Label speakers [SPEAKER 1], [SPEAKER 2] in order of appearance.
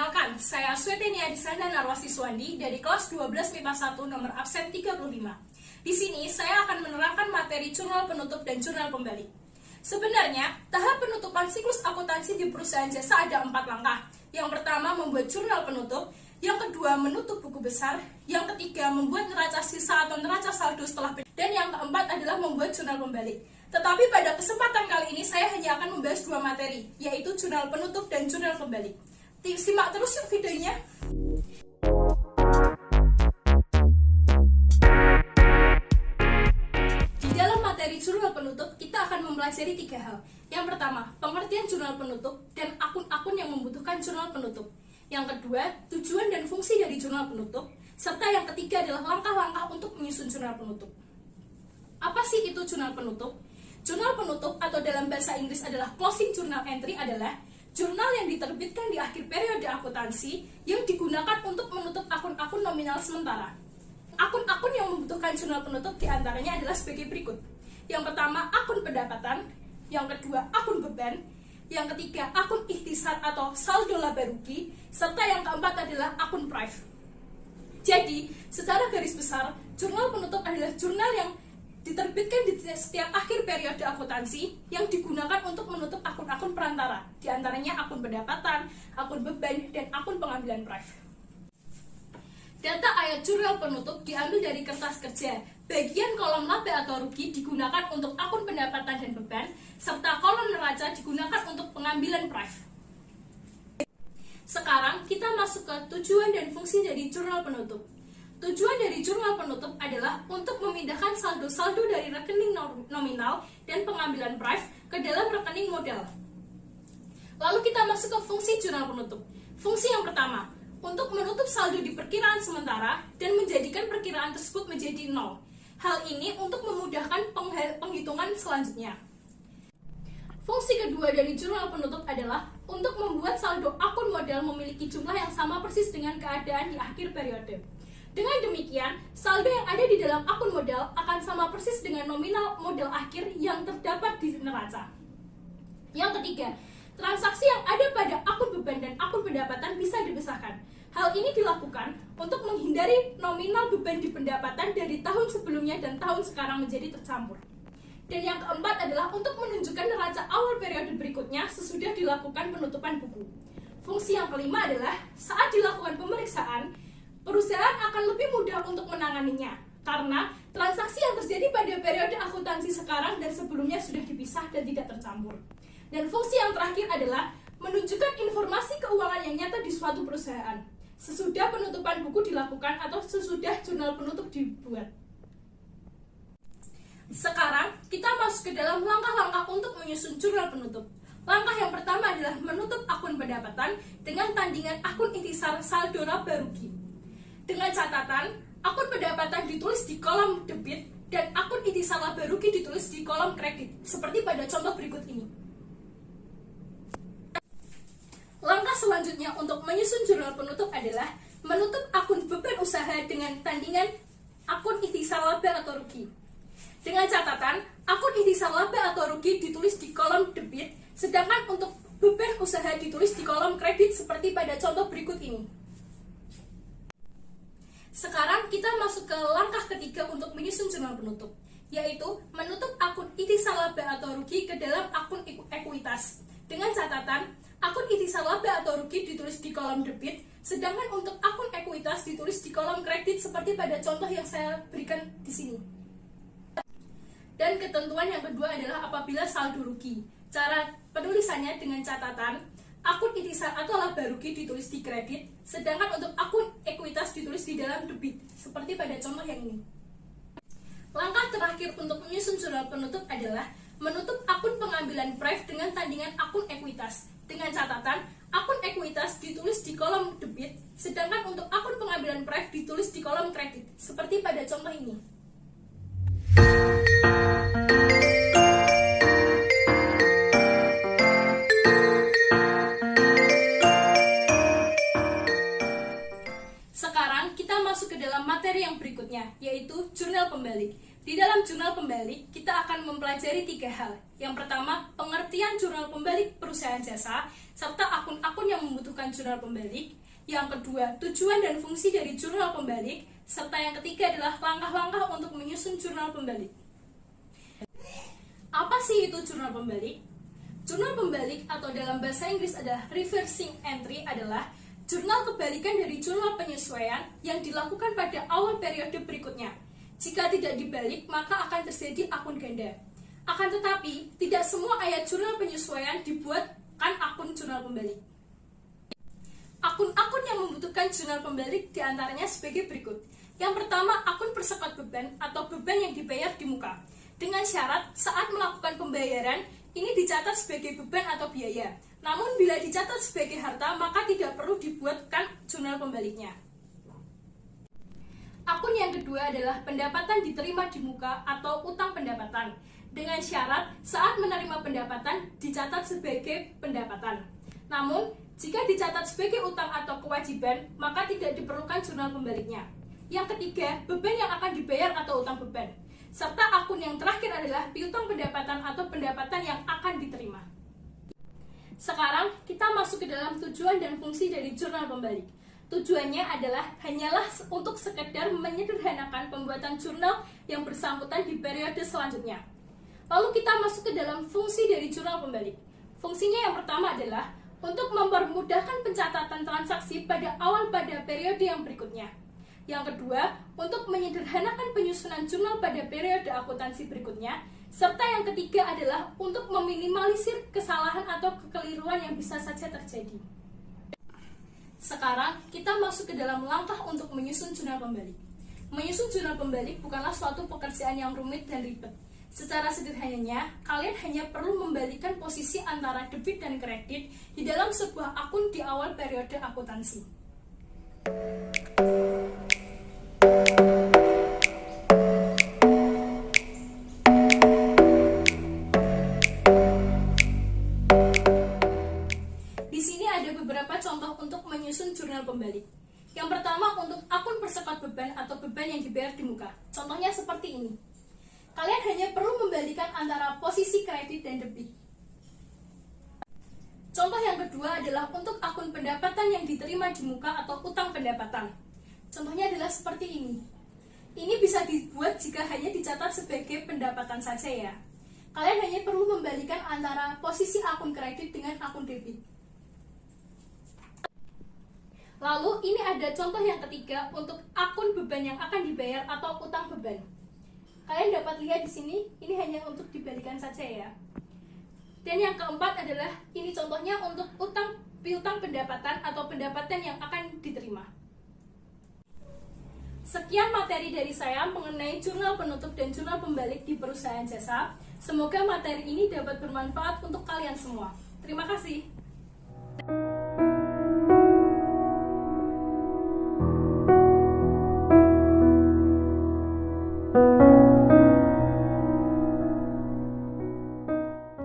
[SPEAKER 1] Perkenalkan, saya Swetini Adisanda Narwasiswandi dari kelas 12 MIPA 1 nomor absen 35. Di sini saya akan menerangkan materi jurnal penutup dan jurnal pembalik. Sebenarnya, tahap penutupan siklus akuntansi di perusahaan jasa ada 4 langkah. Yang pertama, membuat jurnal penutup. Yang kedua, menutup buku besar. Yang ketiga, membuat neraca sisa atau neraca saldo setelah dan yang keempat adalah membuat jurnal pembalik. Tetapi pada kesempatan kali ini saya hanya akan membahas 2 materi, yaitu jurnal penutup dan jurnal pembalik. Simak terus yuk videonya. Di dalam materi jurnal penutup, kita akan mempelajari 3 hal. Yang pertama, pengertian jurnal penutup dan akun-akun yang membutuhkan jurnal penutup. Yang kedua, tujuan dan fungsi dari jurnal penutup. Serta yang ketiga adalah langkah-langkah untuk menyusun jurnal penutup. Apa sih itu jurnal penutup? Jurnal penutup atau dalam bahasa Inggris adalah closing journal entry adalah jurnal yang diterbitkan di akhir periode akuntansi yang digunakan untuk menutup akun-akun nominal sementara. Akun-akun yang membutuhkan jurnal penutup diantaranya adalah sebagai berikut. Yang pertama, akun pendapatan. Yang kedua, akun beban. Yang ketiga, akun ikhtisar atau saldo laba rugi. Serta yang keempat adalah akun prive. Jadi, secara garis besar, jurnal penutup adalah jurnal yang diterbitkan di setiap akhir periode akuntansi yang digunakan untuk menutup akun-akun perantara, diantaranya akun pendapatan, akun beban, dan akun pengambilan prive. Data ayat jurnal penutup diambil dari kertas kerja. Bagian kolom laba atau rugi digunakan untuk akun pendapatan dan beban, serta kolom neraca digunakan untuk pengambilan prive. Sekarang kita masuk ke tujuan dan fungsi dari jurnal penutup. Tujuan dari jurnal penutup adalah untuk memindahkan saldo-saldo dari rekening nominal dan pengambilan prive ke dalam rekening modal. Lalu kita masuk ke fungsi jurnal penutup. Fungsi yang pertama, untuk menutup saldo di perkiraan sementara dan menjadikan perkiraan tersebut menjadi 0. Hal ini untuk memudahkan penghitungan selanjutnya. Fungsi kedua dari jurnal penutup adalah untuk membuat saldo akun modal memiliki jumlah yang sama persis dengan keadaan di akhir periode. Dengan demikian, saldo yang ada di dalam akun modal akan sama persis dengan nominal modal akhir yang terdapat di neraca. Yang ketiga, transaksi yang ada pada akun beban dan akun pendapatan bisa dipisahkan. Hal ini dilakukan untuk menghindari nominal beban di pendapatan dari tahun sebelumnya dan tahun sekarang menjadi tercampur. Dan yang keempat adalah untuk menunjukkan neraca awal periode berikutnya sesudah dilakukan penutupan buku. Fungsi yang kelima adalah saat dilakukan pemeriksaan, perusahaan akan lebih mudah untuk menanganinya karena transaksi yang terjadi pada periode akuntansi sekarang dan sebelumnya sudah dipisah dan tidak tercampur. Dan fungsi yang terakhir adalah menunjukkan informasi keuangan yang nyata di suatu perusahaan sesudah penutupan buku dilakukan atau sesudah jurnal penutup dibuat. Sekarang kita masuk ke dalam langkah-langkah untuk menyusun jurnal penutup. Langkah yang pertama adalah menutup akun pendapatan dengan tandingan akun ikhtisar saldo laba rugi. Dengan catatan, akun pendapatan ditulis di kolom debit dan akun ikhtisar laba rugi ditulis di kolom kredit, seperti pada contoh berikut ini. Langkah selanjutnya untuk menyusun jurnal penutup adalah menutup akun beban usaha dengan tandingan akun ikhtisar laba atau rugi. Dengan catatan, akun ikhtisar laba atau rugi ditulis di kolom debit, sedangkan untuk beban usaha ditulis di kolom kredit seperti pada contoh berikut ini. Sekarang kita masuk ke langkah ketiga untuk menyusun jurnal penutup, yaitu menutup akun ikhtisar laba atau rugi ke dalam akun ekuitas. Dengan catatan, akun ikhtisar laba atau rugi ditulis di kolom debit, sedangkan untuk akun ekuitas ditulis di kolom kredit seperti pada contoh yang saya berikan di sini. Dan ketentuan yang kedua adalah apabila saldo rugi. Cara penulisannya dengan catatan, akun ikhtisar atau laba rugi ditulis di kredit, sedangkan untuk akun ekuitas ditulis di dalam debit, seperti pada contoh yang ini. Langkah terakhir untuk menyusun jurnal penutup adalah menutup akun pengambilan prive dengan tandingan akun ekuitas. Dengan catatan, akun ekuitas ditulis di kolom debit, sedangkan untuk akun pengambilan prive ditulis di kolom kredit, seperti pada contoh ini. Sekarang kita masuk ke dalam materi yang berikutnya, yaitu jurnal pembalik. Di dalam jurnal pembalik, kita akan mempelajari 3 hal. Yang pertama, pengertian jurnal pembalik perusahaan jasa, serta akun-akun yang membutuhkan jurnal pembalik. Yang kedua, tujuan dan fungsi dari jurnal pembalik, serta yang ketiga adalah langkah-langkah untuk menyusun jurnal pembalik. Apa sih itu jurnal pembalik? Jurnal pembalik atau dalam bahasa Inggris adalah reversing entry adalah jurnal kebalikan dari jurnal penyesuaian yang dilakukan pada awal periode berikutnya. Jika tidak dibalik, maka akan terjadi akun ganda. Akan tetapi, tidak semua ayat jurnal penyesuaian dibuatkan akun jurnal pembalik. Akun-akun yang membutuhkan jurnal pembalik diantaranya sebagai berikut. Yang pertama, akun persekat beban atau beban yang dibayar di muka. Dengan syarat, saat melakukan pembayaran, ini dicatat sebagai beban atau biaya. Namun, bila dicatat sebagai harta, maka tidak perlu dibuatkan jurnal pembaliknya. Akun yang kedua adalah pendapatan diterima di muka atau utang pendapatan. Dengan syarat, saat menerima pendapatan, dicatat sebagai pendapatan. Namun, jika dicatat sebagai utang atau kewajiban, maka tidak diperlukan jurnal pembaliknya. Yang ketiga, beban yang akan dibayar atau utang beban. Serta akun yang terakhir adalah piutang pendapatan atau pendapatan yang akan diterima. Sekarang, kita masuk ke dalam tujuan dan fungsi dari jurnal pembalik. Tujuannya adalah hanyalah untuk sekedar menyederhanakan pembuatan jurnal yang bersangkutan di periode selanjutnya. Lalu kita masuk ke dalam fungsi dari jurnal pembalik. Fungsinya yang pertama adalah untuk mempermudahkan pencatatan transaksi pada periode yang berikutnya. Yang kedua, untuk menyederhanakan penyusunan jurnal pada periode akuntansi berikutnya. Serta yang ketiga adalah untuk meminimalisir kesalahan atau kekeliruan yang bisa saja terjadi. Sekarang, kita masuk ke dalam langkah untuk menyusun jurnal pembalik. Menyusun jurnal pembalik bukanlah suatu pekerjaan yang rumit dan ribet. Secara sederhananya, kalian hanya perlu membalikkan posisi antara debit dan kredit di dalam sebuah akun di awal periode akuntansi. Di sini ada beberapa contoh untuk menyusun jurnal pembalik. Yang pertama, untuk akun persekat beban atau beban yang dibayar di muka. Contohnya seperti ini. Kalian hanya perlu membalikan antara posisi kredit dan debit. Contoh yang kedua adalah untuk akun pendapatan yang diterima di muka atau utang pendapatan. Contohnya adalah seperti ini. Ini bisa dibuat jika hanya dicatat sebagai pendapatan saja ya. Kalian hanya perlu membalikan antara posisi akun kredit dengan akun debit. Lalu ini ada contoh yang ketiga untuk akun beban yang akan dibayar atau utang beban. Kalian dapat lihat di sini, ini hanya untuk dibalikan saja ya. Dan yang keempat adalah ini contohnya untuk piutang pendapatan atau pendapatan yang akan diterima. Sekian materi dari saya mengenai jurnal penutup dan jurnal pembalik di perusahaan jasa. Semoga materi ini dapat bermanfaat untuk kalian semua. Terima kasih.